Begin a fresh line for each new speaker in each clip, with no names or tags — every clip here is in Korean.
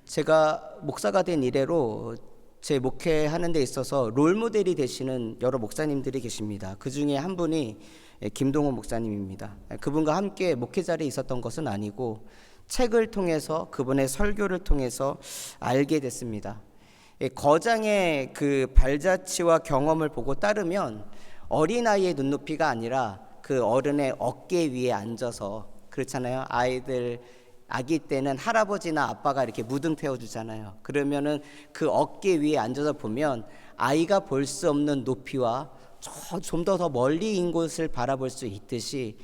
제가 목사가 된 이래로 제 목회하는 데 있어서 롤모델이 되시는 여러 목사님들이 계십니다. 그 중에 한 분이 김동호 목사님입니다. 그분과 함께 목회 자리에 있었던 것은 아니고 책을 통해서, 그분의 설교를 통해서 알게 됐습니다. 거장의 그 발자취와 경험을 보고 따르면 어린아이의 눈높이가 아니라 그 어른의 어깨 위에 앉아서, 그렇잖아요. 아기 때는 할아버지나 아빠가 이렇게 무등 태워주잖아요. 그러면은 그 어깨 위에 앉아서 보면 아이가 볼 수 없는 높이와 좀 더 멀리인 곳을 바라볼 수 있듯이,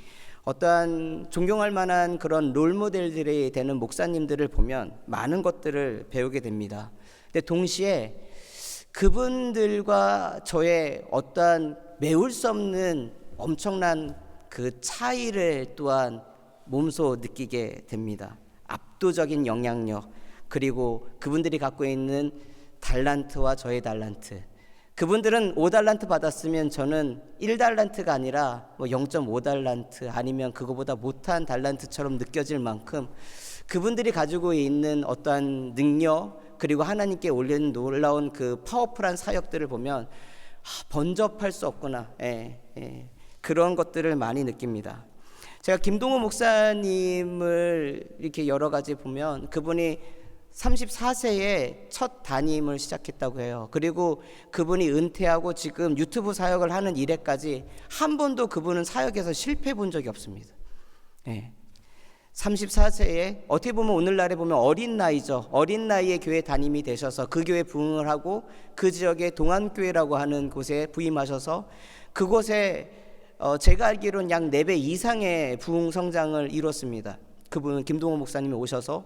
어떠한 존경할 만한 그런 롤모델들이 되는 목사님들을 보면 많은 것들을 배우게 됩니다. 근데 동시에 그분들과 저의 어떠한 메울 수 없는 엄청난 그 차이를 또한 몸소 느끼게 됩니다. 압도적인 영향력, 그리고 그분들이 갖고 있는 달란트와 저의 달란트. 그분들은 5달란트 받았으면 저는 1달란트가 아니라 0.5달란트 아니면 그거보다 못한 달란트처럼 느껴질 만큼 그분들이 가지고 있는 어떠한 능력, 그리고 하나님께 올린 놀라운 그 파워풀한 사역들을 보면 번접할 수 없구나. 그런 것들을 많이 느낍니다. 제가 김동호 목사님을 이렇게 여러 가지 보면 그분이 34세에 첫 담임을 시작했다고 해요. 그리고 그분이 은퇴하고 지금 유튜브 사역을 하는 이래까지 한 번도 그분은 사역에서 실패해 본 적이 없습니다. 34세에 어떻게 보면 오늘날에 보면 어린 나이죠. 어린 나이에 교회 담임이 되셔서 그 교회 부흥을 하고 그 지역에 동안교회라고 하는 곳에 부임하셔서 그곳에 제가 알기로는 약 4배 이상의 부흥 성장을 이뤘습니다. 그분은 김동호 목사님이 오셔서,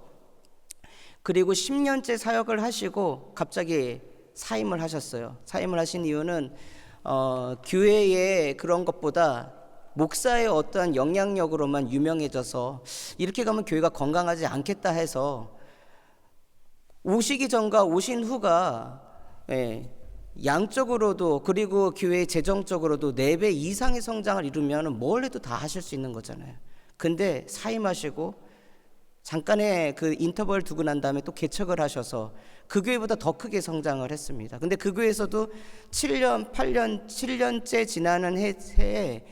그리고 10년째 사역을 하시고 갑자기 사임을 하셨어요. 사임을 하신 이유는 교회의 그런 것보다 목사의 어떠한 영향력으로만 유명해져서 이렇게 가면 교회가 건강하지 않겠다 해서 오시기 전과 오신 후가 양적으로도, 그리고 교회 재정적으로도 4배 이상의 성장을 이루면 뭘 해도 다 하실 수 있는 거잖아요. 근데 사임하시고 잠깐의 그 인터벌 두고 난 다음에 또 개척을 하셔서 그 교회보다 더 크게 성장을 했습니다. 근데 그 교회에서도 7년째 지나는 해에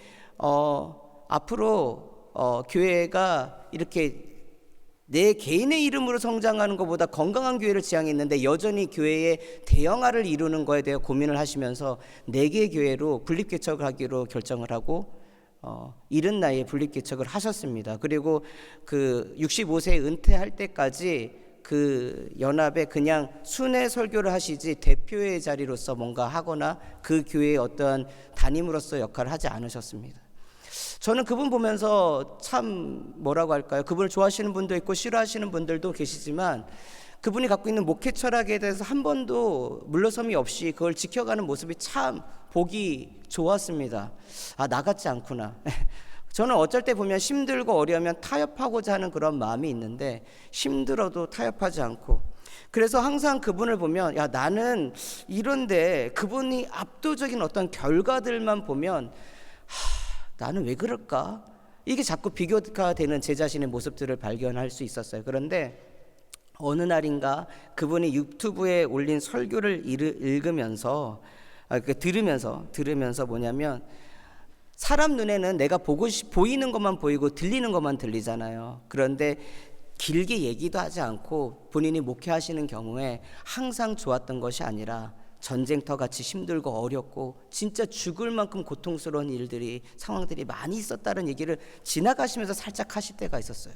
앞으로 교회가 이렇게 내 개인의 이름으로 성장하는 것보다 건강한 교회를 지향했는데 여전히 교회의 대형화를 이루는 거에 대해 고민을 하시면서 4개의 교회로 분립개척을 하기로 결정을 하고 이른 나이에 분립개척을 하셨습니다. 그리고 그 65세 은퇴할 때까지 그 연합에 그냥 순회 설교를 하시지 대표의 자리로서 뭔가 하거나 그 교회의 어떠한 담임으로서 역할을 하지 않으셨습니다. 저는 그분 보면서 참 뭐라고 할까요? 그분을 좋아하시는 분도 있고 싫어하시는 분들도 계시지만 그분이 갖고 있는 목회 철학에 대해서 한 번도 물러섬이 없이 그걸 지켜가는 모습이 참 보기 좋았습니다. 나 같지 않구나. 저는 어쩔 때 보면 힘들고 어려우면 타협하고자 하는 그런 마음이 있는데 힘들어도 타협하지 않고, 그래서 항상 그분을 보면 나는 이런데 그분이 압도적인 어떤 결과들만 보면 나는 왜 그럴까? 이게 자꾸 비교가 되는 제 자신의 모습들을 발견할 수 있었어요. 그런데 어느 날인가 그분이 유튜브에 올린 설교를 읽으면서 들으면서 뭐냐면, 사람 눈에는 내가 보이는 것만 보이고 들리는 것만 들리잖아요. 그런데 길게 얘기도 하지 않고 본인이 목회하시는 경우에 항상 좋았던 것이 아니라 전쟁터 같이 힘들고 어렵고 진짜 죽을 만큼 고통스러운 상황들이 많이 있었다는 얘기를 지나가시면서 살짝 하실 때가 있었어요.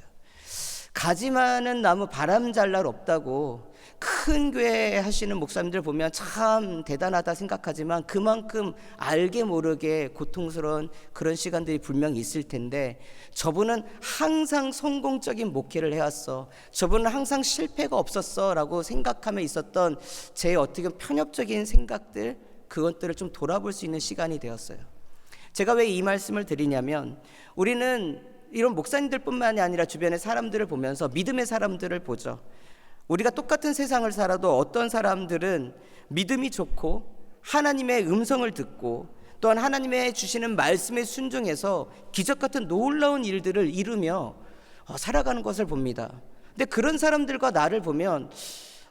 가지 많은 나무 바람 잘 날 없다고 큰 교회 하시는 목사님들 보면 참 대단하다 생각하지만 그만큼 알게 모르게 고통스러운 그런 시간들이 분명히 있을 텐데, 저분은 항상 성공적인 목회를 해왔어, 저분은 항상 실패가 없었어 라고 생각하며 있었던 제 어떻게 편협적인 생각들, 그것들을 좀 돌아볼 수 있는 시간이 되었어요. 제가 왜 이 말씀을 드리냐면, 우리는 이런 목사님들뿐만이 아니라 주변의 사람들을 보면서 믿음의 사람들을 보죠. 우리가 똑같은 세상을 살아도 어떤 사람들은 믿음이 좋고 하나님의 음성을 듣고 또한 하나님의 주시는 말씀에 순종해서 기적 같은 놀라운 일들을 이루며 살아가는 것을 봅니다. 근데 그런 사람들과 나를 보면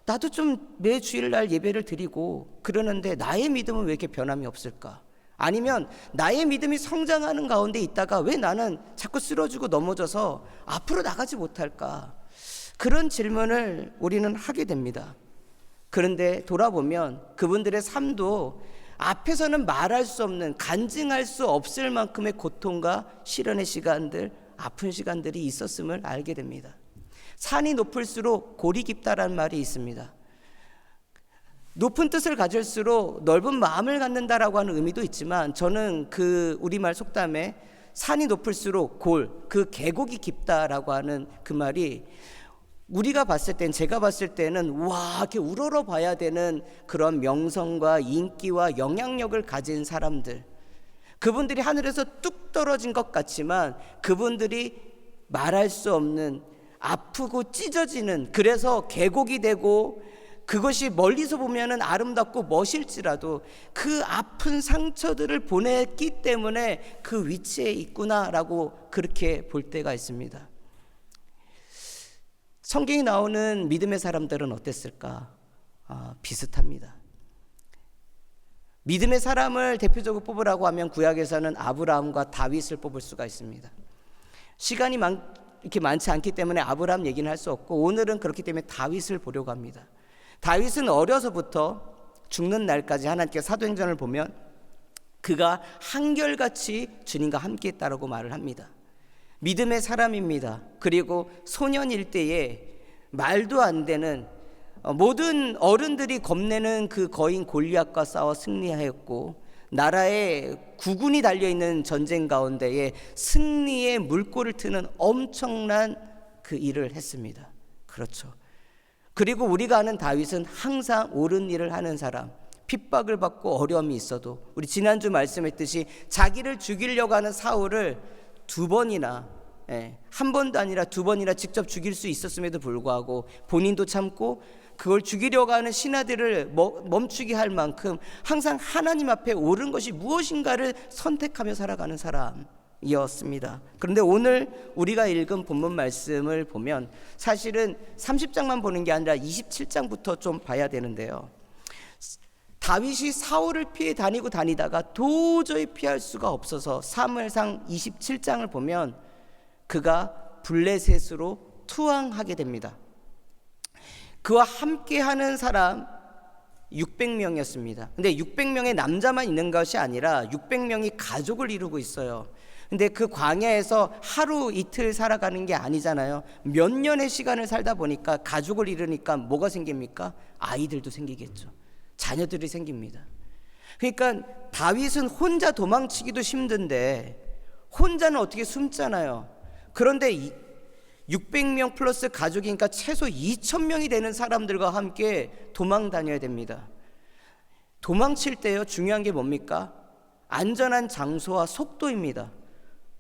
나도 좀 매 주일날 예배를 드리고 그러는데 나의 믿음은 왜 이렇게 변함이 없을까? 아니면 나의 믿음이 성장하는 가운데 있다가 왜 나는 자꾸 쓰러지고 넘어져서 앞으로 나가지 못할까? 그런 질문을 우리는 하게 됩니다. 그런데 돌아보면 그분들의 삶도 앞에서는 말할 수 없는, 간증할 수 없을 만큼의 고통과 시련의 시간들, 아픈 시간들이 있었음을 알게 됩니다. 산이 높을수록 골이 깊다라는 말이 있습니다. 높은 뜻을 가질수록 넓은 마음을 갖는다라고 하는 의미도 있지만, 저는 그 우리말 속담에 산이 높을수록 그 계곡이 깊다라고 하는 그 말이 우리가 봤을 땐, 제가 봤을 때는 와, 이렇게 우러러 봐야 되는 그런 명성과 인기와 영향력을 가진 사람들, 그분들이 하늘에서 뚝 떨어진 것 같지만 그분들이 말할 수 없는, 아프고 찢어지는, 그래서 계곡이 되고 그것이 멀리서 보면은 아름답고 멋일지라도 그 아픈 상처들을 보냈기 때문에 그 위치에 있구나라고 그렇게 볼 때가 있습니다. 성경이 나오는 믿음의 사람들은 어땠을까? 비슷합니다. 믿음의 사람을 대표적으로 뽑으라고 하면 구약에서는 아브라함과 다윗을 뽑을 수가 있습니다. 시간이 이렇게 많지 않기 때문에 아브라함 얘기는 할 수 없고, 오늘은 그렇기 때문에 다윗을 보려고 합니다. 다윗은 어려서부터 죽는 날까지, 하나님께서 사도행전을 보면 그가 한결같이 주님과 함께 했다라고 말을 합니다. 믿음의 사람입니다. 그리고 소년일 때에 말도 안 되는, 모든 어른들이 겁내는 그 거인 골리앗과 싸워 승리하였고, 나라에 국군이 달려있는 전쟁 가운데에 승리의 물꼬를 트는 엄청난 그 일을 했습니다. 그렇죠. 그리고 우리가 아는 다윗은 항상 옳은 일을 하는 사람, 핍박을 받고 어려움이 있어도, 우리 지난주 말씀했듯이 자기를 죽이려고 하는 사울을 두 번이나, 한 번도 아니라 두 번이나 직접 죽일 수 있었음에도 불구하고 본인도 참고 그걸 죽이려고 하는 신하들을 멈추게 할 만큼 항상 하나님 앞에 옳은 것이 무엇인가를 선택하며 살아가는 사람이었습니다. 그런데 오늘 우리가 읽은 본문 말씀을 보면 사실은 30장만 보는 게 아니라 27장부터 좀 봐야 되는데요, 다윗이 사울을 피해 다니다가 도저히 피할 수가 없어서 사무엘상 27장을 보면 그가 블레셋으로 투항하게 됩니다. 그와 함께하는 사람 600명이었습니다. 근데 600명의 남자만 있는 것이 아니라 600명이 가족을 이루고 있어요. 근데 그 광야에서 하루 이틀 살아가는 게 아니잖아요. 몇 년의 시간을 살다 보니까 가족을 이루니까 뭐가 생깁니까? 아이들도 생기겠죠. 자녀들이 생깁니다. 그러니까 다윗은 혼자 도망치기도 힘든데 혼자는 어떻게 숨잖아요. 그런데 600명 플러스 가족이니까 최소 2,000명이 되는 사람들과 함께 도망 다녀야 됩니다. 도망칠 때요, 중요한 게 뭡니까? 안전한 장소와 속도입니다.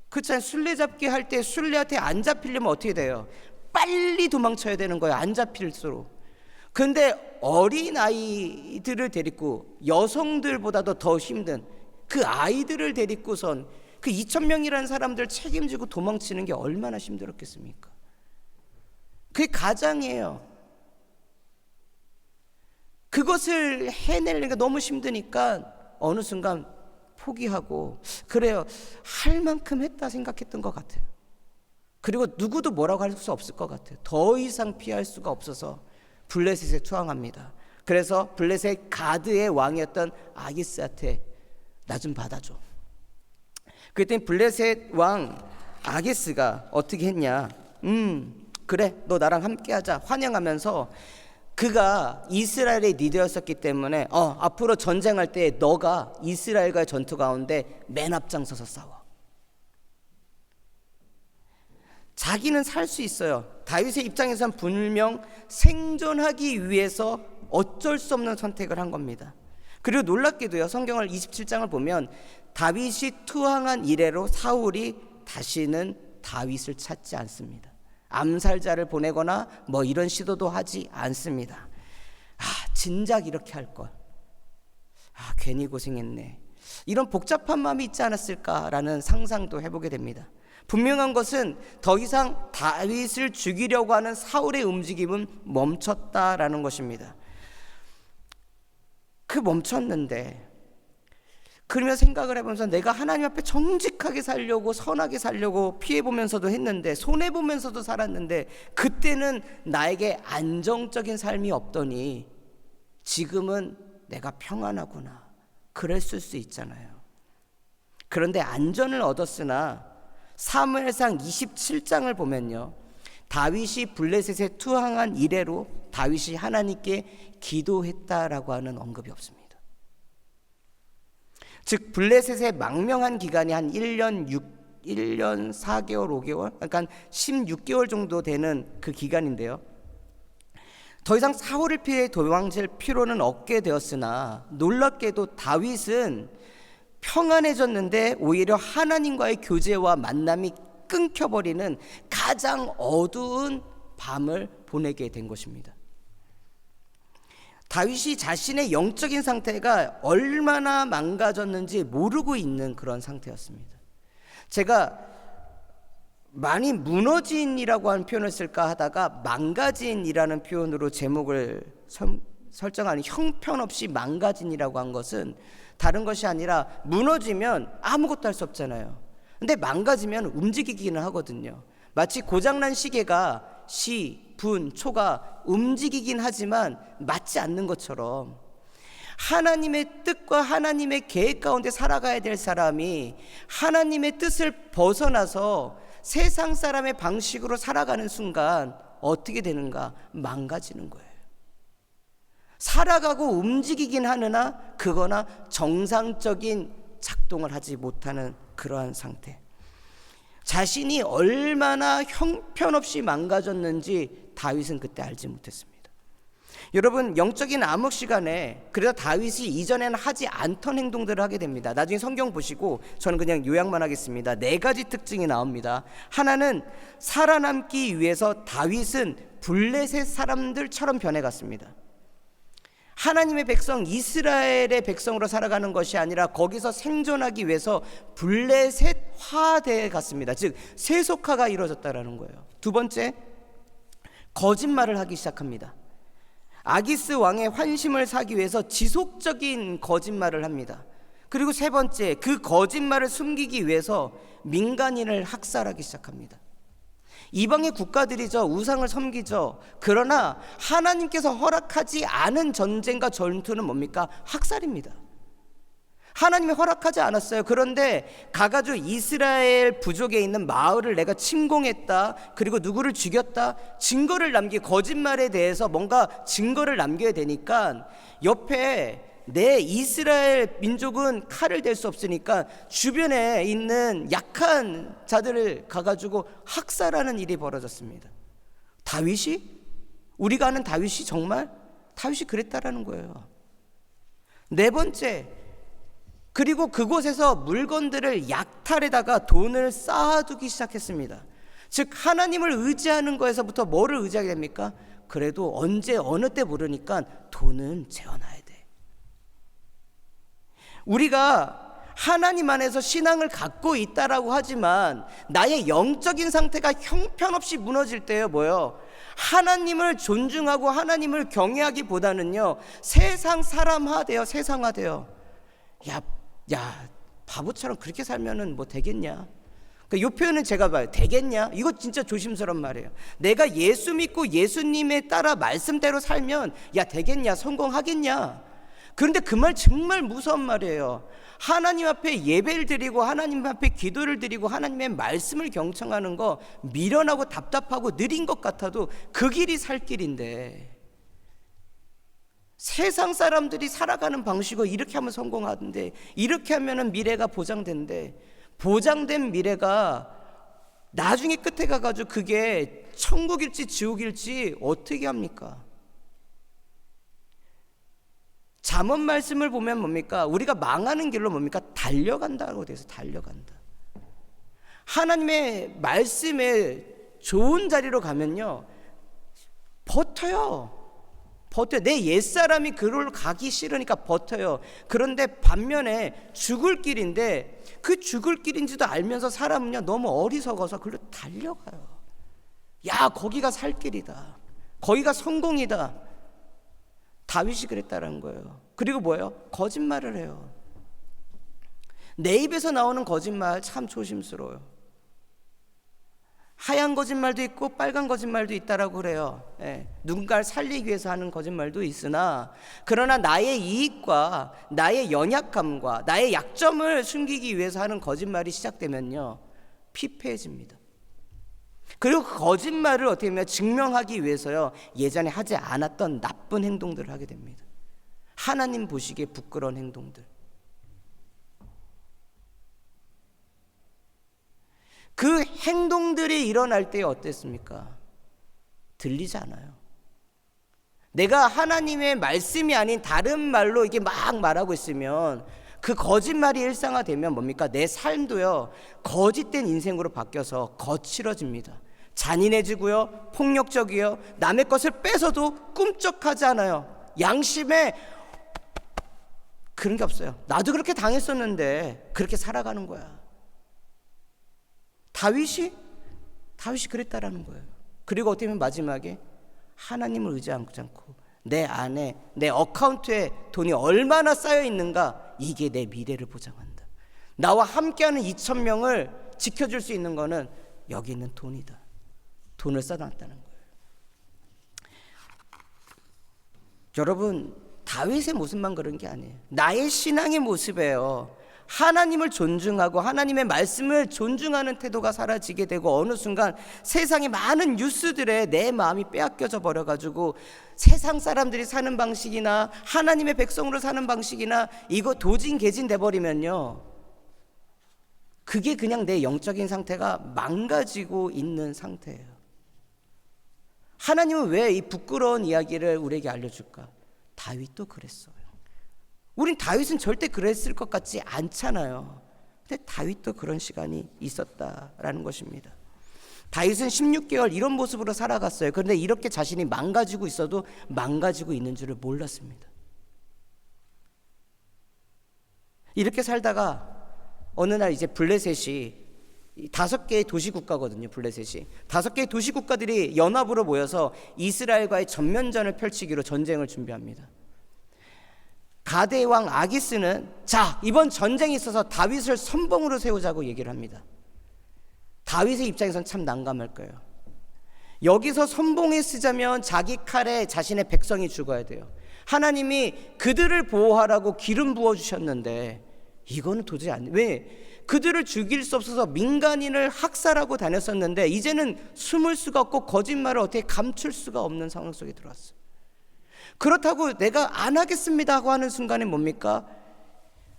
그렇잖아요. 술래잡기 할 때 술래한테 안 잡히려면 어떻게 돼요? 빨리 도망쳐야 되는 거예요, 안 잡힐수록. 그런데 어린 아이들을 데리고, 여성들보다도 더 힘든 그 아이들을 데리고선 그 2,000명이라는 사람들 책임지고 도망치는 게 얼마나 힘들었겠습니까? 그게 가장이에요. 그것을 해내려니까 너무 힘드니까 어느 순간 포기하고, 그래요, 할 만큼 했다 생각했던 것 같아요. 그리고 누구도 뭐라고 할 수 없을 것 같아요. 더 이상 피할 수가 없어서 블레셋에 투항합니다. 그래서 블레셋 가드의 왕이었던 아기스한테 나 좀 받아줘. 그랬더니 블레셋 왕 아기스가 어떻게 했냐, 그래, 너 나랑 함께 하자 환영하면서, 그가 이스라엘의 리더였었기 때문에 앞으로 전쟁할 때 너가 이스라엘과의 전투 가운데 맨 앞장서서 싸워. 자기는 살 수 있어요. 다윗의 입장에서는 분명 생존하기 위해서 어쩔 수 없는 선택을 한 겁니다. 그리고 놀랍게도요, 성경을 27장을 보면 다윗이 투항한 이래로 사울이 다시는 다윗을 찾지 않습니다. 암살자를 보내거나 뭐 이런 시도도 하지 않습니다. 진작 이렇게 할걸, 괜히 고생했네, 이런 복잡한 마음이 있지 않았을까라는 상상도 해보게 됩니다. 분명한 것은 더 이상 다윗을 죽이려고 하는 사울의 움직임은 멈췄다라는 것입니다. 멈췄는데, 그러면 생각을 해보면서 내가 하나님 앞에 정직하게 살려고, 선하게 살려고 피해보면서도 했는데, 손해보면서도 살았는데, 그때는 나에게 안정적인 삶이 없더니 지금은 내가 평안하구나, 그랬을 수 있잖아요. 그런데 안전을 얻었으나 사무엘상 27장을 보면요, 다윗이 블레셋에 투항한 이래로 다윗이 하나님께 기도했다라고 하는 언급이 없습니다. 즉 블레셋에 망명한 기간이 한 1년 4개월 5개월, 그러니까 16개월 정도 되는 그 기간인데요, 더 이상 사울을 피해 도망칠 필요는 없게 되었으나 놀랍게도 다윗은 평안해졌는데 오히려 하나님과의 교제와 만남이 끊겨버리는 가장 어두운 밤을 보내게 된 것입니다. 다윗이 자신의 영적인 상태가 얼마나 망가졌는지 모르고 있는 그런 상태였습니다. 제가 많이 무너진이라고 하는 표현을 쓸까 하다가 망가진이라는 표현으로 제목을 설정하는, 형편없이 망가진이라고 한 것은 다른 것이 아니라 무너지면 아무것도 할 수 없잖아요. 근데 망가지면 움직이기는 하거든요. 마치 고장난 시계가 시, 분, 초가 움직이긴 하지만 맞지 않는 것처럼 하나님의 뜻과 하나님의 계획 가운데 살아가야 될 사람이 하나님의 뜻을 벗어나서 세상 사람의 방식으로 살아가는 순간 어떻게 되는가? 망가지는 거예요. 살아가고 움직이긴 하느나 그거나 정상적인 작동을 하지 못하는 그러한 상태. 자신이 얼마나 형편없이 망가졌는지 다윗은 그때 알지 못했습니다. 여러분, 영적인 암흑 시간에 그래서 다윗이 이전에는 하지 않던 행동들을 하게 됩니다. 나중에 성경 보시고 저는 그냥 요약만 하겠습니다. 4가지 특징이 나옵니다. 하나는 살아남기 위해서 다윗은 블레셋 사람들처럼 변해갔습니다. 하나님의 백성, 이스라엘의 백성으로 살아가는 것이 아니라 거기서 생존하기 위해서 블레셋화되어 갔습니다. 즉 세속화가 이루어졌다는 거예요. 두 번째, 거짓말을 하기 시작합니다. 아기스 왕의 환심을 사기 위해서 지속적인 거짓말을 합니다. 그리고 세 번째, 그 거짓말을 숨기기 위해서 민간인을 학살하기 시작합니다. 이방의 국가들이죠, 우상을 섬기죠. 그러나 하나님께서 허락하지 않은 전쟁과 전투는 뭡니까? 학살입니다. 하나님이 허락하지 않았어요. 그런데 가가지고 이스라엘 부족에 있는 마을을 내가 침공했다, 그리고 누구를 죽였다, 증거를 거짓말에 대해서 뭔가 증거를 남겨야 되니까 옆에 내 이스라엘 민족은 칼을 댈 수 없으니까 주변에 있는 약한 자들을 가가지고 학살하는 일이 벌어졌습니다. 다윗이? 우리가 아는 다윗이 정말? 다윗이 그랬다라는 거예요. 네 번째, 그리고 그곳에서 물건들을 약탈에다가 돈을 쌓아두기 시작했습니다. 즉 하나님을 의지하는 거에서부터 뭐를 의지하게 됩니까? 그래도 언제 어느 때 모르니까 돈은 재워놔야 돼. 우리가 하나님 안에서 신앙을 갖고 있다라고 하지만 나의 영적인 상태가 형편없이 무너질 때요, 뭐요? 하나님을 존중하고 하나님을 경외하기보다는요, 세상 사람화돼요. 세상화돼요. 야, 바보처럼 그렇게 살면은 뭐 되겠냐? 이 표현은 제가 봐요. 되겠냐? 이거 진짜 조심스러운 말이에요. 내가 예수 믿고 예수님에 따라 말씀대로 살면 야, 되겠냐? 성공하겠냐? 그런데 그 말 정말 무서운 말이에요. 하나님 앞에 예배를 드리고 하나님 앞에 기도를 드리고 하나님의 말씀을 경청하는 거 미련하고 답답하고 느린 것 같아도 그 길이 살 길인데, 세상 사람들이 살아가는 방식으로 이렇게 하면 성공하던데, 이렇게 하면 미래가 보장된대. 보장된 미래가 나중에 끝에 가가지고 그게 천국일지 지옥일지 어떻게 합니까? 잠언 말씀을 보면 뭡니까? 우리가 망하는 길로 뭡니까? 달려간다고 돼서 달려간다. 하나님의 말씀에 좋은 자리로 가면요, 버텨요. 버텨요. 내 옛사람이 그걸 가기 싫으니까 버텨요. 그런데 반면에 죽을 길인데 그 죽을 길인지도 알면서 사람은요 너무 어리석어서 그걸로 달려가요. 야, 거기가 살 길이다, 거기가 성공이다. 다윗이 그랬다라는 거예요. 그리고 뭐예요? 거짓말을 해요. 내 입에서 나오는 거짓말 참 조심스러워요. 하얀 거짓말도 있고 빨간 거짓말도 있다라고 그래요. 누군가를 살리기 위해서 하는 거짓말도 있으나, 그러나 나의 이익과 나의 연약함과 나의 약점을 숨기기 위해서 하는 거짓말이 시작되면요 피폐해집니다. 그리고 그 거짓말을 어떻게 보면 증명하기 위해서요 예전에 하지 않았던 나쁜 행동들을 하게 됩니다. 하나님 보시기에 부끄러운 행동들. 그 행동들이 일어날 때 어땠습니까? 들리지 않아요. 내가 하나님의 말씀이 아닌 다른 말로 이게 막 말하고 있으면 그 거짓말이 일상화되면 뭡니까? 내 삶도요 거짓된 인생으로 바뀌어서 거칠어집니다. 잔인해지고요, 폭력적이요, 남의 것을 뺏어도 꿈쩍하지 않아요. 양심에 그런 게 없어요. 나도 그렇게 당했었는데 그렇게 살아가는 거야. 다윗이 그랬다라는 거예요. 그리고 어떻게 보면 마지막에 하나님을 의지하지 않고 내 안에, 내 어카운트에 돈이 얼마나 쌓여 있는가, 이게 내 미래를 보장한다. 나와 함께하는 2,000명을 지켜줄 수 있는 거는 여기 있는 돈이다. 돈을 쌓아놨다는 거예요. 여러분, 다윗의 모습만 그런 게 아니에요. 나의 신앙의 모습이에요. 하나님을 존중하고 하나님의 말씀을 존중하는 태도가 사라지게 되고, 어느 순간 세상의 많은 뉴스들에 내 마음이 빼앗겨져 버려가지고 세상 사람들이 사는 방식이나 하나님의 백성으로 사는 방식이나 이거 도진개진 돼버리면요 그게 그냥 내 영적인 상태가 망가지고 있는 상태예요. 하나님은 왜 이 부끄러운 이야기를 우리에게 알려줄까? 다윗도 그랬어요. 우린 다윗은 절대 그랬을 것 같지 않잖아요. 근데 다윗도 그런 시간이 있었다라는 것입니다. 다윗은 16개월 이런 모습으로 살아갔어요. 그런데 이렇게 자신이 망가지고 있어도 망가지고 있는 줄을 몰랐습니다. 이렇게 살다가 어느 날 이제 블레셋이 5개의 도시국가거든요. 블레셋이 5개의 도시국가들이 연합으로 모여서 이스라엘과의 전면전을 펼치기로 전쟁을 준비합니다. 가드의 왕 아기스는 자, 이번 전쟁이 있어서 다윗을 선봉으로 세우자고 얘기를 합니다. 다윗의 입장에선 참 난감할 거예요. 여기서 선봉에 쓰자면 자기 칼에 자신의 백성이 죽어야 돼요. 하나님이 그들을 보호하라고 기름 부어주셨는데 이거는 도저히 안 돼. 왜? 그들을 죽일 수 없어서 민간인을 학살하고 다녔었는데 이제는 숨을 수가 없고 거짓말을 어떻게 감출 수가 없는 상황 속에 들어왔어요. 그렇다고 내가 안 하겠습니다 하고 하는 순간에 뭡니까?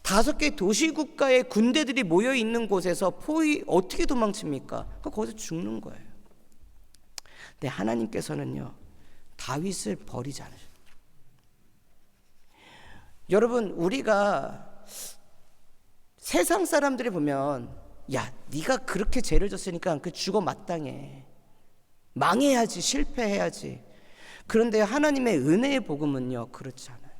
5개 도시국가의 군대들이 모여있는 곳에서 포위 어떻게 도망칩니까? 거기서 죽는 거예요. 근데 하나님께서는요 다윗을 버리지 않으셔요. 여러분, 우리가 세상 사람들이 보면 야, 네가 그렇게 죄를 졌으니까 그 죽어 마땅해, 망해야지, 실패해야지. 그런데 하나님의 은혜의 복음은요 그렇지 않아요.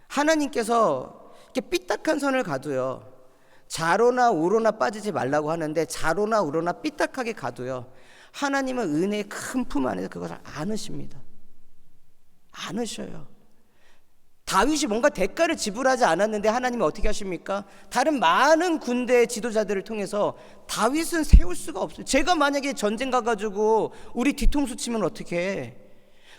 하나님께서 이렇게 삐딱한 선을 가도요 좌로나 우로나 빠지지 말라고 하는데 좌로나 우로나 삐딱하게 가도요 하나님은 은혜의 큰 품 안에서 그것을 안으십니다. 안으셔요. 다윗이 뭔가 대가를 지불하지 않았는데 하나님은 어떻게 하십니까? 다른 많은 군대 지도자들을 통해서 다윗은 세울 수가 없어요. 제가 만약에 전쟁 가가지고 우리 뒤통수 치면 어떻게 해?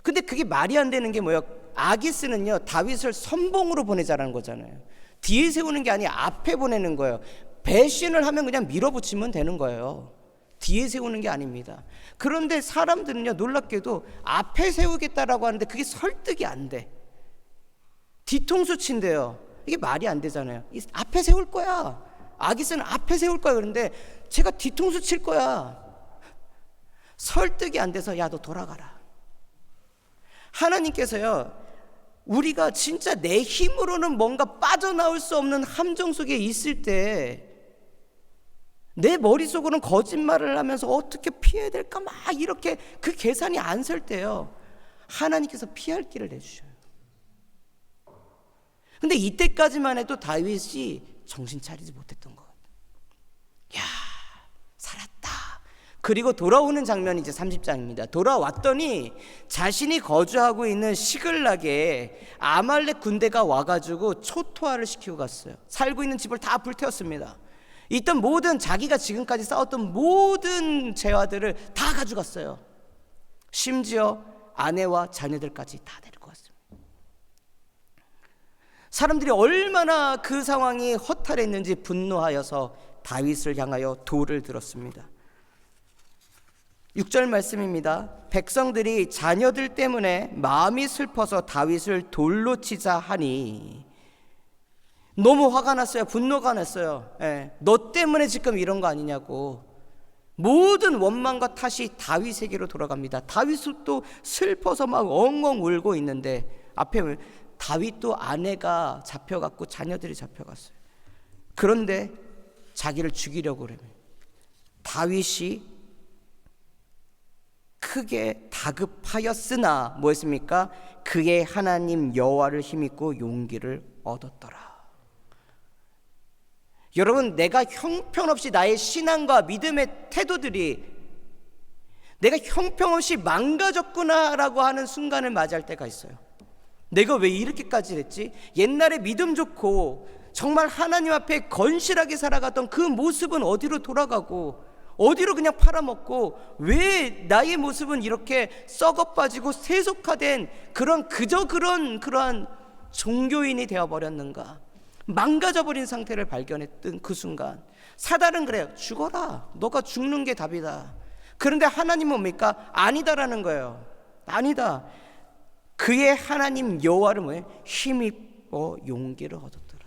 근데 그게 말이 안 되는 게 뭐예요? 아기스는요 다윗을 선봉으로 보내자라는 거잖아요. 뒤에 세우는 게 아니라 앞에 보내는 거예요. 배신을 하면 그냥 밀어붙이면 되는 거예요. 뒤에 세우는 게 아닙니다. 그런데 사람들은요 놀랍게도 앞에 세우겠다라고 하는데 그게 설득이 안 돼. 뒤통수 친대요. 이게 말이 안 되잖아요. 앞에 세울 거야. 아기스는 앞에 세울 거야. 그런데 제가 뒤통수 칠 거야. 설득이 안 돼서 야, 너 돌아가라. 하나님께서요 우리가 진짜 내 힘으로는 뭔가 빠져나올 수 없는 함정 속에 있을 때 내 머릿속으로는 거짓말을 하면서 어떻게 피해야 될까 막 이렇게 그 계산이 안 설 때요, 하나님께서 피할 길을 내주셔요. 근데 이때까지만 해도 다윗이 정신 차리지 못했던 것 같아요. 야, 살았다. 그리고 돌아오는 장면이 이제 30장입니다. 돌아왔더니 자신이 거주하고 있는 시글락에 아말렉 군대가 와가지고 초토화를 시키고 갔어요. 살고 있는 집을 다 불태웠습니다. 있던 모든, 자기가 지금까지 싸웠던 모든 재화들을 다 가져갔어요. 심지어 아내와 자녀들까지 다 데리고 왔습니다. 사람들이 얼마나 그 상황이 허탈했는지 분노하여서 다윗을 향하여 돌을 들었습니다. 6절 말씀입니다. 백성들이 자녀들 때문에 마음이 슬퍼서 다윗을 돌로 치자 하니, 너무 화가 났어요. 분노가 났어요. 너 때문에 지금 이런 거 아니냐고. 모든 원망과 탓이 다윗에게로 돌아갑니다. 다윗은 또 슬퍼서 막 엉엉 울고 있는데, 앞에 다윗도 아내가 잡혀갔고 자녀들이 잡혀갔어요. 그런데 자기를 죽이려고 그래요. 다윗이 크게 다급하였으나 뭐했습니까? 그의 하나님 여호와를 힘입고 용기를 얻었더라. 여러분, 내가 형편없이 나의 신앙과 믿음의 태도들이 내가 형편없이 망가졌구나라고 하는 순간을 맞이할 때가 있어요. 내가 왜 이렇게까지 했지? 옛날에 믿음 좋고 정말 하나님 앞에 건실하게 살아갔던 그 모습은 어디로 돌아가고 어디로 그냥 팔아먹고, 왜 나의 모습은 이렇게 썩어빠지고 세속화된 그러한 종교인이 되어버렸는가? 망가져버린 상태를 발견했던 그 순간 사단은 그래요. 죽어라. 너가 죽는 게 답이다. 그런데 하나님은 뭡니까? 아니다라는 거예요. 아니다. 그의 하나님 여호와를 뭐예요? 힘입어 용기를 얻었더라.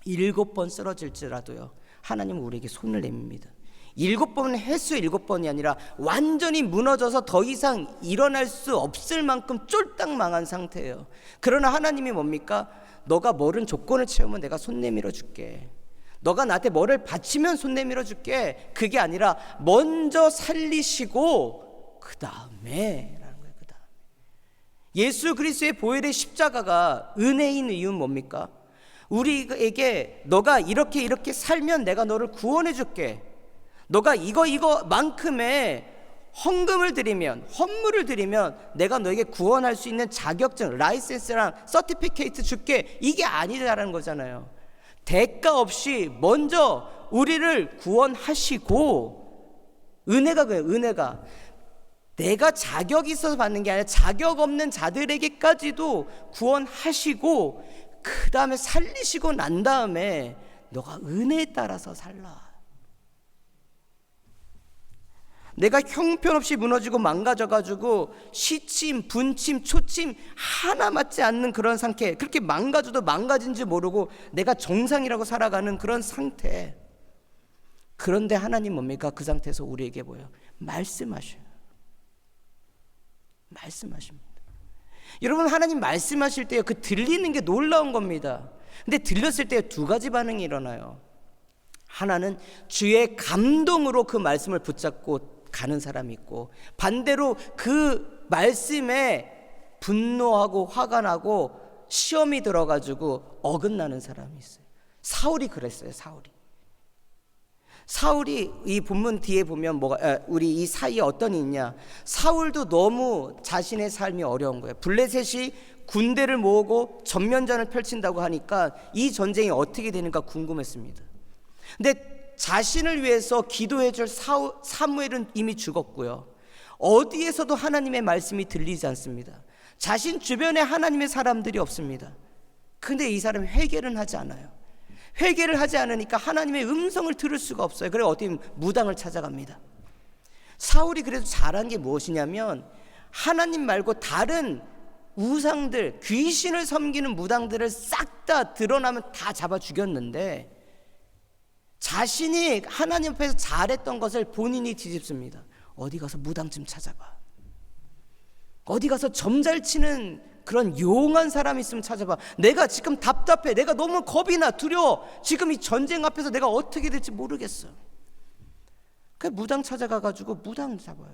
7번 쓰러질지라도요, 하나님은 우리에게 손을 내밉니다. 7번은 횟수 7번이 아니라 완전히 무너져서 더 이상 일어날 수 없을 만큼 쫄딱 망한 상태예요. 그러나 하나님이 뭡니까? 너가 뭐른 조건을 채우면 내가 손 내밀어 줄게. 너가 나한테 뭐를 바치면 손 내밀어 줄게. 그게 아니라 먼저 살리시고 그 다음에 라는 거예요. 그 다음에 예수 그리스도의 보혈의 십자가가 은혜인 이유는 뭡니까? 우리에게 너가 이렇게 살면 내가 너를 구원해 줄게. 너가 이거만큼의 헌금을 드리면, 헌물을 드리면 내가 너에게 구원할 수 있는 자격증, 라이센스랑 서티피케이트 줄게. 이게 아니다라는 거잖아요. 대가 없이 먼저 우리를 구원하시고, 은혜가 그래요. 은혜가 내가 자격이 있어서 받는 게 아니라 자격 없는 자들에게까지도 구원하시고 그 다음에 살리시고 난 다음에 너가 은혜에 따라서 살라. 내가 형편없이 무너지고 망가져가지고 시침, 분침, 초침 하나 맞지 않는 그런 상태, 그렇게 망가져도 망가진지 모르고 내가 정상이라고 살아가는 그런 상태. 그런데 하나님 뭡니까? 그 상태에서 우리에게 뭐예요? 말씀하셔요. 말씀하십니다. 여러분, 하나님 말씀하실 때 그 들리는 게 놀라운 겁니다. 근데 들렸을 때 2가지 반응이 일어나요. 하나는 주의 감동으로 그 말씀을 붙잡고 가는 사람이 있고, 반대로 그 말씀에 분노하고 화가 나고 시험이 들어가지고 어긋나는 사람이 있어요. 사울이 그랬어요. 사울이 이 본문 뒤에 보면 우리 이 사이에 어떤 일이 있냐. 사울도 너무 자신의 삶이 어려운 거예요. 블레셋이 군대를 모으고 전면전을 펼친다고 하니까 이 전쟁이 어떻게 되는가 궁금했습니다. 근데 자신을 위해서 기도해 줄 사무엘은 이미 죽었고요. 어디에서도 하나님의 말씀이 들리지 않습니다. 자신 주변에 하나님의 사람들이 없습니다. 근데 이 사람이 회개를 하지 않아요. 회개를 하지 않으니까 하나님의 음성을 들을 수가 없어요. 그래서 어떻게 무당을 찾아갑니다. 사울이 그래도 잘한 게 무엇이냐면, 하나님 말고 다른 우상들, 귀신을 섬기는 무당들을 싹 다 드러나면 다 잡아 죽였는데, 자신이 하나님 앞에서 잘했던 것을 본인이 뒤집습니다. 어디 가서 무당 좀 찾아봐. 어디 가서 점 잘 치는 그런 용한 사람 있으면 찾아봐. 내가 지금 답답해. 내가 너무 겁이 나, 두려워. 지금 이 전쟁 앞에서 내가 어떻게 될지 모르겠어. 그 무당 찾아가가지고 무당 잡아요.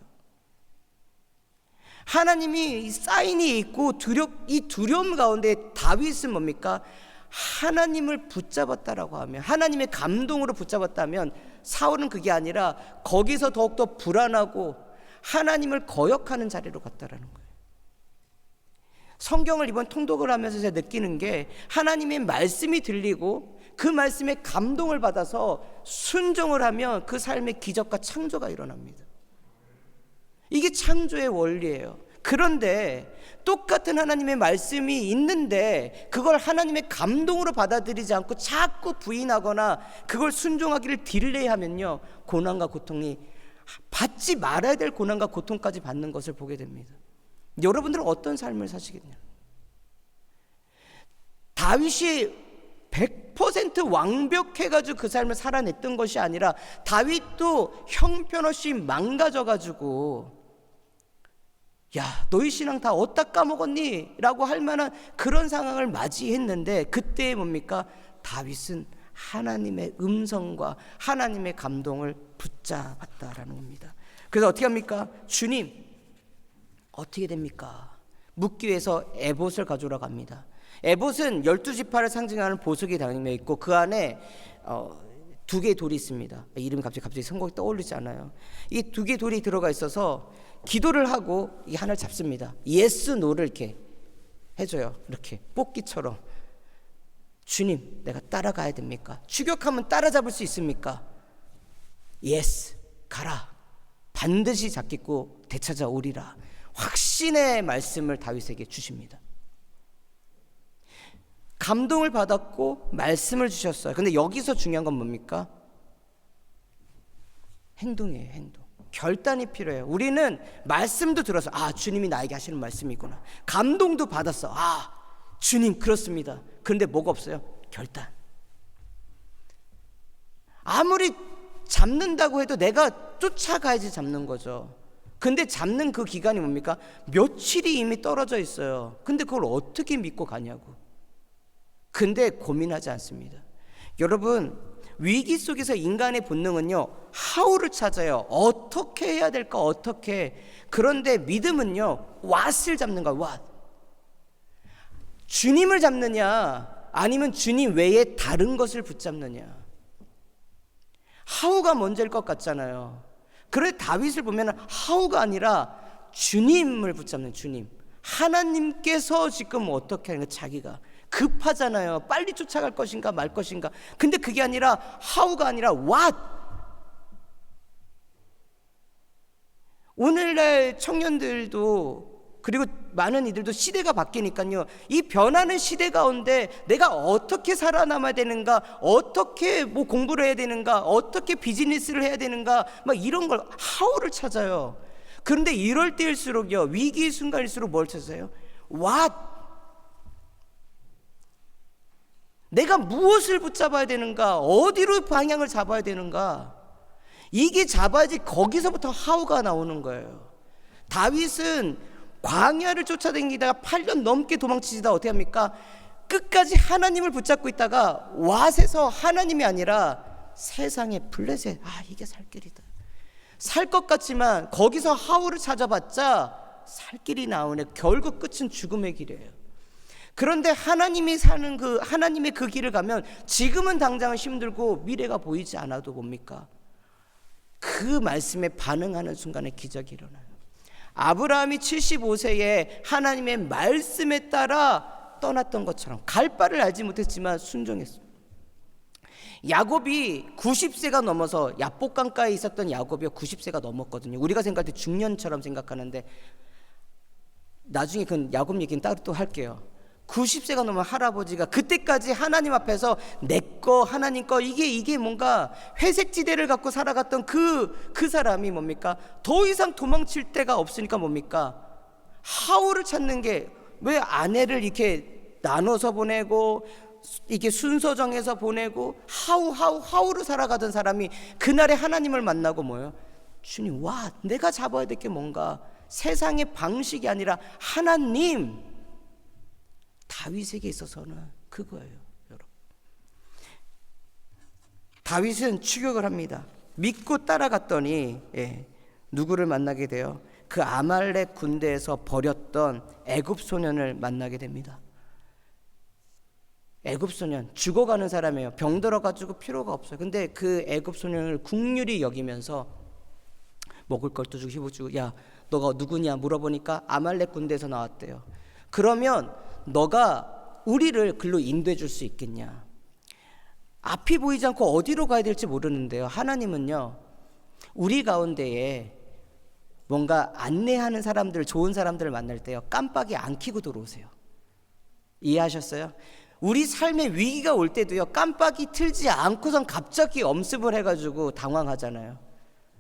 하나님이 사인이 있고 이 두려움 가운데 다윗은 뭡니까? 하나님을 붙잡았다라고 하면, 하나님의 감동으로 붙잡았다면 사울은 그게 아니라 거기서 더욱더 불안하고 하나님을 거역하는 자리로 갔다라는 거예요. 성경을 이번 통독을 하면서 제가 느끼는 게, 하나님의 말씀이 들리고 그 말씀에 감동을 받아서 순종을 하면 그 삶의 기적과 창조가 일어납니다. 이게 창조의 원리예요. 그런데 똑같은 하나님의 말씀이 있는데 그걸 하나님의 감동으로 받아들이지 않고 자꾸 부인하거나 그걸 순종하기를 딜레이하면요, 고난과 고통이, 받지 말아야 될 고난과 고통까지 받는 것을 보게 됩니다. 여러분들은 어떤 삶을 사시겠냐? 다윗이 100% 완벽해가지고 그 삶을 살아냈던 것이 아니라 다윗도 형편없이 망가져가지고, 야, 너희 신앙 다 어디다 까먹었니? 라고 할 만한 그런 상황을 맞이했는데, 그때 뭡니까? 다윗은 하나님의 음성과 하나님의 감동을 붙잡았다라는 겁니다. 그래서 어떻게 합니까? 주님, 어떻게 됩니까? 묻기 위해서 에봇을 가져오러 갑니다. 에봇은 12지파를 상징하는 보석이 담겨 있고 그 안에 2개의 돌이 있습니다. 이름이 갑자기 성경이 떠오르지 않아요. 이 2개의 돌이 들어가 있어서 기도를 하고 이 하나를 잡습니다. 예스 노를 이렇게 해줘요. 이렇게 뽑기처럼. 주님, 내가 따라가야 됩니까? 추격하면 따라잡을 수 있습니까? 예스, 가라. 반드시 잡겠고 되찾아오리라. 확신의 말씀을 다윗에게 주십니다. 감동을 받았고 말씀을 주셨어요. 근데 여기서 중요한 건 뭡니까? 행동이에요. 행동. 결단이 필요해요. 우리는 말씀도 들어서, 아, 주님이 나에게 하시는 말씀이구나. 감동도 받았어. 아, 주님 그렇습니다. 그런데 뭐가 없어요? 결단. 아무리 잡는다고 해도 내가 쫓아가야지 잡는 거죠. 근데 잡는 그 기간이 뭡니까? 며칠이 이미 떨어져 있어요. 근데 그걸 어떻게 믿고 가냐고. 근데 고민하지 않습니다. 여러분, 위기 속에서 인간의 본능은요, how를 찾아요. 어떻게 해야 될까? 어떻게. 그런데 믿음은요, what을 잡는 거야. what. 주님을 잡느냐 아니면 주님 외에 다른 것을 붙잡느냐. how가 먼저일 것 같잖아요. 그래 다윗을 보면 how가 아니라 주님을 붙잡는, 주님, 하나님께서 지금 어떻게 하는 거야. 자기가 급하잖아요. 빨리 쫓아갈 것인가 말 것인가. 근데 그게 아니라 how가 아니라 what. 오늘날 청년들도 그리고 많은 이들도 시대가 바뀌니까요, 이 변하는 시대 가운데 내가 어떻게 살아남아야 되는가, 어떻게 뭐 공부를 해야 되는가, 어떻게 비즈니스를 해야 되는가, 막 이런 걸 how를 찾아요. 그런데 이럴 때일수록요, 위기의 순간일수록 뭘 찾아요? what. 내가 무엇을 붙잡아야 되는가, 어디로 방향을 잡아야 되는가, 이게 잡아야지 거기서부터 how가 나오는 거예요. 다윗은 광야를 쫓아다니다가 8년 넘게 도망치다 어떻게 합니까? 끝까지 하나님을 붙잡고 있다가 왓에서 하나님이 아니라 세상의 블레셋, 아, 이게 살 길이다. 살 것 같지만 거기서 how를 찾아봤자 살 길이 나오네. 결국 끝은 죽음의 길이에요. 그런데 하나님이 사는 그 하나님의 그 길을 가면 지금은 당장은 힘들고 미래가 보이지 않아도 뭡니까? 그 말씀에 반응하는 순간에 기적이 일어나요. 아브라함이 75세에 하나님의 말씀에 따라 떠났던 것처럼 갈 바를 알지 못했지만 순종했습니다. 야곱이 90세가 넘어서 야복강가에 있었던 야곱이 90세가 넘었거든요. 우리가 생각할 때 중년처럼 생각하는데 나중에 그 야곱 얘기는 따로 또 할게요. 90세가 넘은 할아버지가 그때까지 하나님 앞에서 내 거 하나님 거 이게 뭔가 회색지대를 갖고 살아갔던 그 사람이 뭡니까? 더 이상 도망칠 데가 없으니까 뭡니까? how를 찾는 게, 왜 아내를 이렇게 나눠서 보내고 이게 순서 정해서 보내고 how로 살아가던 사람이 그날에 하나님을 만나고 뭐예요? 주님, 와, 내가 잡아야 될 게 뭔가? 세상의 방식이 아니라 하나님. 다윗에게 있어서는 그거예요, 여러분. 다윗은 추격을 합니다. 믿고 따라갔더니 누구를 만나게 돼요? 그 아말렉 군대에서 버렸던 애굽 소년을 만나게 됩니다. 애굽 소년, 죽어가는 사람이에요. 병들어가지고 필요가 없어요. 근데 그 애굽 소년을 국률이 여기면서 먹을 것도 주고 힘을 주고, 야 너가 누구냐 물어보니까 아말렉 군대에서 나왔대요. 그러면 너가 우리를 글로 인도해 줄 수 있겠냐? 앞이 보이지 않고 어디로 가야 될지 모르는데요, 하나님은요 우리 가운데에 뭔가 안내하는 사람들, 좋은 사람들을 만날 때요 깜빡이 안 켜고 들어오세요. 이해하셨어요? 우리 삶의 위기가 올 때도요 깜빡이 틀지 않고선 갑자기 엄습을 해가지고 당황하잖아요.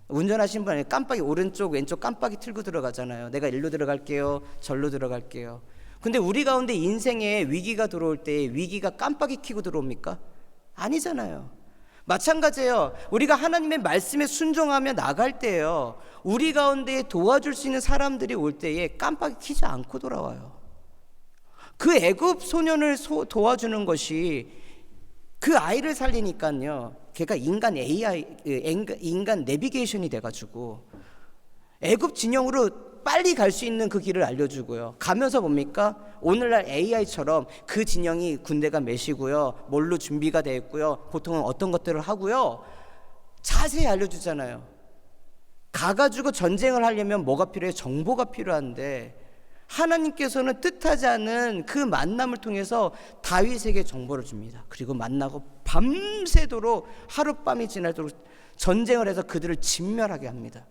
운전하시는 분 아니에요? 깜빡이 오른쪽 왼쪽 깜빡이 틀고 들어가잖아요. 내가 일로 들어갈게요, 절로 들어갈게요. 근데 우리 가운데 인생에 위기가 들어올 때 위기가 깜빡이 켜고 들어옵니까? 아니잖아요. 마찬가지예요. 우리가 하나님의 말씀에 순종하며 나갈 때요 우리 가운데 도와줄 수 있는 사람들이 올 때에 깜빡이 켜지 않고 돌아와요. 그 애굽 소년을 도와주는 것이 그 아이를 살리니까요 걔가 인간 AI, 인간 내비게이션이 돼가지고 애굽 진영으로 빨리 갈 수 있는 그 길을 알려주고요. 가면서 뭡니까? 오늘날 AI처럼 그 진영이 군대가 몇이고요, 뭘로 준비가 되어 있고요, 보통은 어떤 것들을 하고요, 자세히 알려주잖아요. 가가지고 전쟁을 하려면 뭐가 필요해요? 정보가 필요한데 하나님께서는 뜻하지 않은 그 만남을 통해서 다윗에게 정보를 줍니다. 그리고 만나고 밤새도록 하룻밤이 지나도록 전쟁을 해서 그들을 진멸하게 합니다.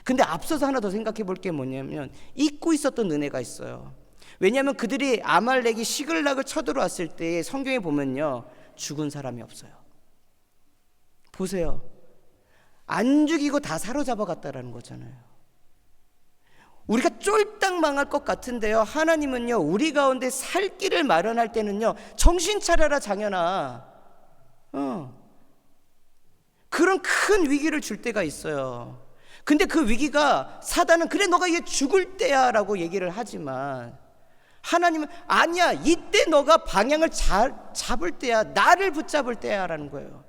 근데 앞서서 하나 더 생각해 볼 게 뭐냐면 잊고 있었던 은혜가 있어요. 왜냐하면 그들이 아말렉이 시글락을 쳐들어왔을 때 성경에 보면요 죽은 사람이 없어요. 보세요. 안 죽이고 다 사로잡아 갔다라는 거잖아요. 우리가 쫄딱 망할 것 같은데요 하나님은요 우리 가운데 살 길을 마련할 때는요 정신 차려라 장현아, 그런 큰 위기를 줄 때가 있어요. 근데 그 위기가 사단은 그래 너가 이제 죽을 때야 라고 얘기를 하지만 하나님은 아니야, 이때 너가 방향을 잡을 때야, 나를 붙잡을 때야 라는 거예요.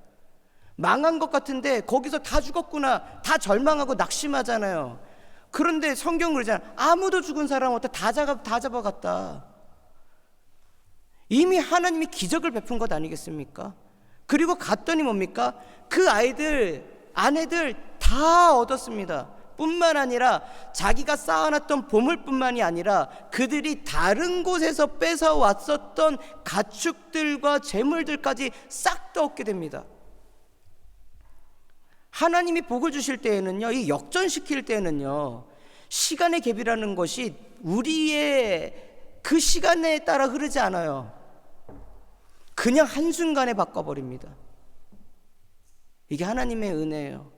망한 것 같은데 거기서 다 죽었구나, 다 절망하고 낙심하잖아요. 그런데 성경은 그러잖아, 아무도 죽은 사람 없다, 다 잡아갔다. 이미 하나님이 기적을 베푼 것 아니겠습니까? 그리고 갔더니 뭡니까? 그 아이들, 아내들 다 얻었습니다. 뿐만 아니라 자기가 쌓아놨던 보물뿐만이 아니라 그들이 다른 곳에서 뺏어왔었던 가축들과 재물들까지 싹 다 얻게 됩니다. 하나님이 복을 주실 때에는요, 이 역전시킬 때에는요, 시간의 갭이라는 것이 우리의 그 시간에 따라 흐르지 않아요. 그냥 한순간에 바꿔버립니다. 이게 하나님의 은혜예요.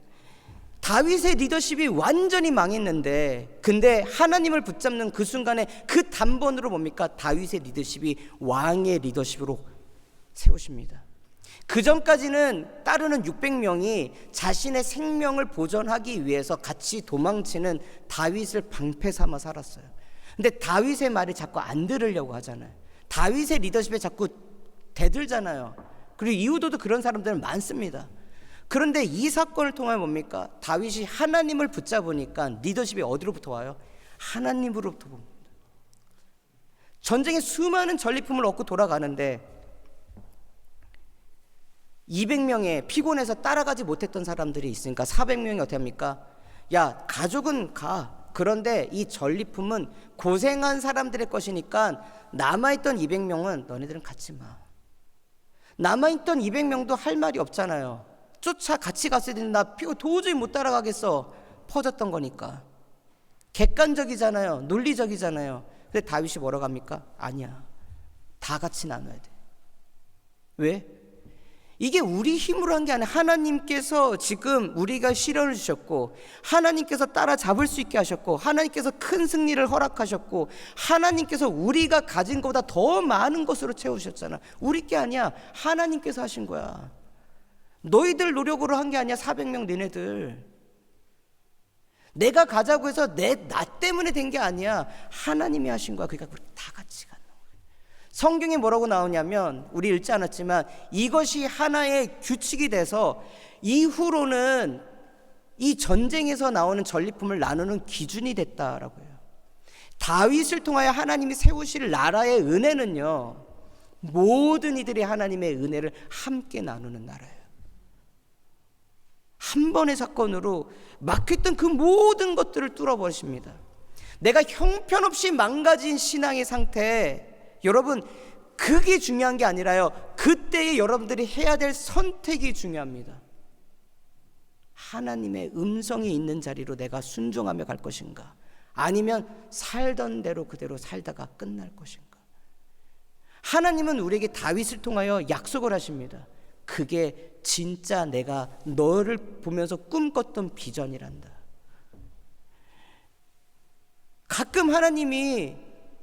다윗의 리더십이 완전히 망했는데, 근데 하나님을 붙잡는 그 순간에 그 단번으로 뭡니까? 다윗의 리더십이 왕의 리더십으로 세우십니다. 그 전까지는 따르는 600명이 자신의 생명을 보존하기 위해서 같이 도망치는 다윗을 방패 삼아 살았어요. 근데 다윗의 말을 자꾸 안 들으려고 하잖아요. 다윗의 리더십에 자꾸 대들잖아요. 그리고 이후도도 그런 사람들은 많습니다. 그런데 이 사건을 통해 뭡니까? 다윗이 하나님을 붙잡으니까 리더십이 어디로부터 와요? 하나님으로부터 봅니다. 전쟁에 수많은 전리품을 얻고 돌아가는데 200명에 피곤해서 따라가지 못했던 사람들이 있으니까 400명이 어떻게 합니까? 야, 가족은 가. 그런데 이 전리품은 고생한 사람들의 것이니까 남아있던 200명은 너네들은 갖지 마. 남아있던 200명도 할 말이 없잖아요. 같이 갔어야 되는데 나 피고 도저히 못 따라가겠어. 퍼졌던 거니까. 객관적이잖아요. 논리적이잖아요. 근데 다윗이 뭐라고 합니까? 아니야, 다 같이 나눠야 돼. 왜? 이게 우리 힘으로 한 게 아니라 하나님께서 지금 우리가 시련을 주셨고, 하나님께서 따라잡을 수 있게 하셨고, 하나님께서 큰 승리를 허락하셨고, 하나님께서 우리가 가진 것보다 더 많은 것으로 채우셨잖아. 우리 게 아니야. 하나님께서 하신 거야. 너희들 노력으로 한 게 아니야. 400명 너네들. 내가 가자고 해서 나 때문에 된 게 아니야. 하나님이 하신 거야. 그러니까 우리 다 같이 가는 거야. 성경에 뭐라고 나오냐면, 우리 읽지 않았지만 이것이 하나의 규칙이 돼서 이후로는 이 전쟁에서 나오는 전리품을 나누는 기준이 됐다라고 해요. 다윗을 통하여 하나님이 세우실 나라의 은혜는요, 모든 이들이 하나님의 은혜를 함께 나누는 나라예요. 한 번의 사건으로 막혔던 그 모든 것들을 뚫어버리십니다. 내가 형편없이 망가진 신앙의 상태, 여러분 그게 중요한 게 아니라요, 그때에 여러분들이 해야 될 선택이 중요합니다. 하나님의 음성이 있는 자리로 내가 순종하며 갈 것인가, 아니면 살던 대로 그대로 살다가 끝날 것인가. 하나님은 우리에게 다윗을 통하여 약속을 하십니다. 그게 진짜 내가 너를 보면서 꿈꿨던 비전이란다. 가끔 하나님이,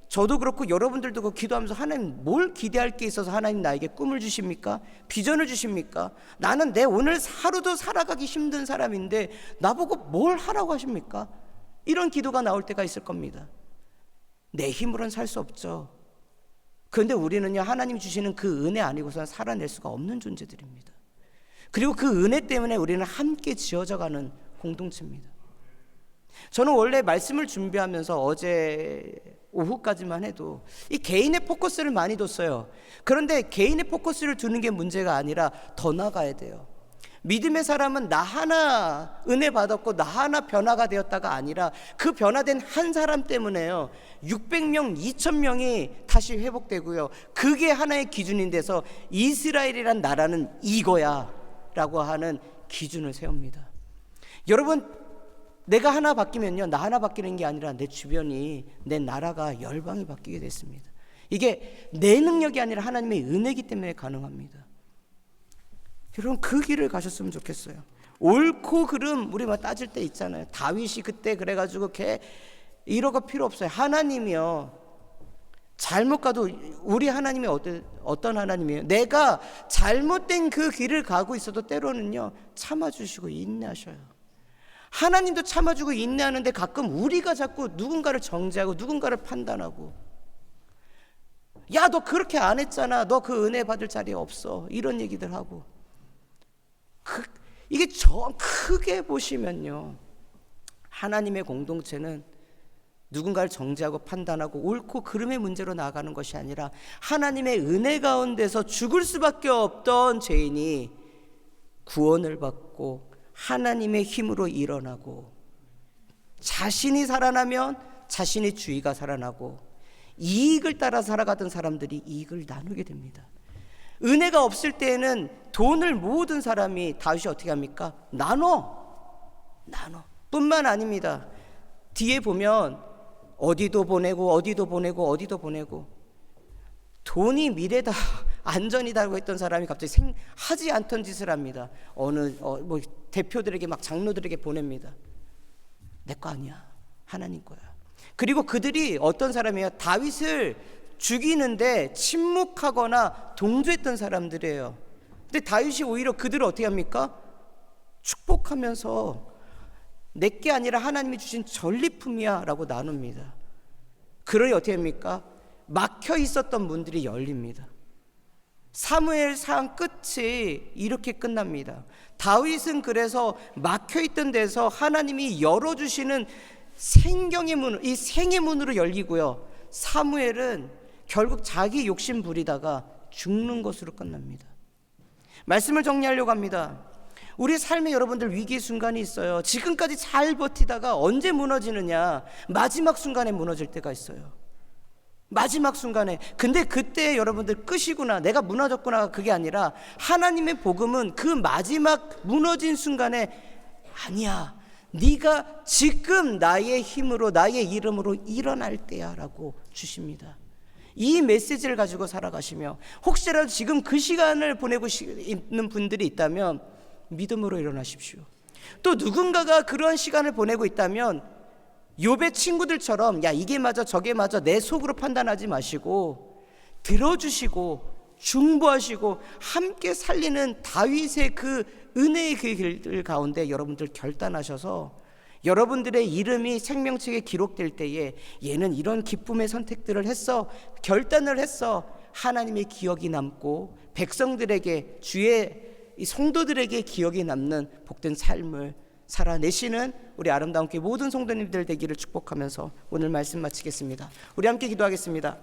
저도 그렇고 여러분들도 그렇고 기도하면서 하나님 뭘 기대할 게 있어서 하나님 나에게 꿈을 주십니까? 비전을 주십니까? 나는 내 오늘 하루도 살아가기 힘든 사람인데 나보고 뭘 하라고 하십니까? 이런 기도가 나올 때가 있을 겁니다. 내 힘으로는 살 수 없죠. 그런데 우리는요, 하나님이 주시는 그 은혜 아니고서는 살아낼 수가 없는 존재들입니다. 그리고 그 은혜 때문에 우리는 함께 지어져가는 공동체입니다. 저는 원래 말씀을 준비하면서 어제 오후까지만 해도 이 개인의 포커스를 많이 뒀어요. 그런데 개인의 포커스를 두는 게 문제가 아니라 더 나가야 돼요. 믿음의 사람은 나 하나 은혜 받았고 나 하나 변화가 되었다가 아니라 그 변화된 한 사람 때문에요, 600명, 2000명이 다시 회복되고요, 그게 하나의 기준이 돼서 이스라엘이란 나라는 이거야 라고 하는 기준을 세웁니다. 여러분, 내가 하나 바뀌면요, 나 하나 바뀌는 게 아니라 내 주변이, 내 나라가, 열방이 바뀌게 됐습니다. 이게 내 능력이 아니라 하나님의 은혜이기 때문에 가능합니다. 여러분, 그 길을 가셨으면 좋겠어요. 옳고 그름 우리 막 따질 때 있잖아요. 다윗이 그때 그래가지고 걔 이러고 필요 없어요. 하나님이요, 잘못 가도 우리 하나님이 어떤 하나님이에요? 내가 잘못된 그 길을 가고 있어도 때로는요 참아주시고 인내하셔요. 하나님도 참아주고 인내하는데 가끔 우리가 자꾸 누군가를 정죄하고 누군가를 판단하고, 야 너 그렇게 안 했잖아, 너 그 은혜 받을 자리에 없어, 이런 얘기들 하고, 이게 크게 보시면요, 하나님의 공동체는 누군가를 정죄하고 판단하고 옳고 그름의 문제로 나아가는 것이 아니라 하나님의 은혜 가운데서 죽을 수밖에 없던 죄인이 구원을 받고 하나님의 힘으로 일어나고, 자신이 살아나면 자신의 주의가 살아나고, 이익을 따라 살아가던 사람들이 이익을 나누게 됩니다. 은혜가 없을 때에는 돈을 모든 사람이, 다윗이 어떻게 합니까? 나눠 뿐만 아닙니다. 뒤에 보면 어디도 보내고 어디도 보내고 어디도 보내고, 돈이 미래다 안전이다라고 했던 사람이 갑자기 하지 않던 짓을 합니다. 뭐 대표들에게 막 장로들에게 보냅니다. 내 거 아니야, 하나님 거야. 그리고 그들이 어떤 사람이에요? 다윗을 죽이는데 침묵하거나 동조했던 사람들이에요. 근데 다윗이 오히려 그들을 어떻게 합니까? 축복하면서 내게 아니라 하나님이 주신 전리품이야 라고 나눕니다. 그러니 어떻게 합니까? 막혀 있었던 문들이 열립니다. 사무엘상 끝이 이렇게 끝납니다. 다윗은 그래서 막혀있던 데서 하나님이 열어주시는 생경의 문, 이 생의 문으로 열리고요, 사무엘은 결국 자기 욕심 부리다가 죽는 것으로 끝납니다. 말씀을 정리하려고 합니다. 우리 삶에 여러분들 위기의 순간이 있어요. 지금까지 잘 버티다가 언제 무너지느냐, 마지막 순간에 무너질 때가 있어요. 마지막 순간에. 근데 그때 여러분들 끝이구나, 내가 무너졌구나, 그게 아니라 하나님의 복음은 그 마지막 무너진 순간에 아니야, 네가 지금 나의 힘으로 나의 이름으로 일어날 때야 라고 주십니다. 이 메시지를 가지고 살아가시며, 혹시라도 지금 그 시간을 보내고 있는 분들이 있다면 믿음으로 일어나십시오. 또 누군가가 그런 시간을 보내고 있다면 욥의 친구들처럼 야 이게 맞아 저게 맞아 내 속으로 판단하지 마시고 들어주시고 중보하시고 함께 살리는 다윗의 그 은혜의 그 길들 가운데 여러분들 결단하셔서 여러분들의 이름이 생명책에 기록될 때에 얘는 이런 기쁨의 선택들을 했어, 결단을 했어, 하나님의 기억이 남고 백성들에게 주의 이 성도들에게 기억에 남는 복된 삶을 살아내시는 우리 아름다운 교회 모든 성도님들 되기를 축복하면서 오늘 말씀 마치겠습니다. 우리 함께 기도하겠습니다.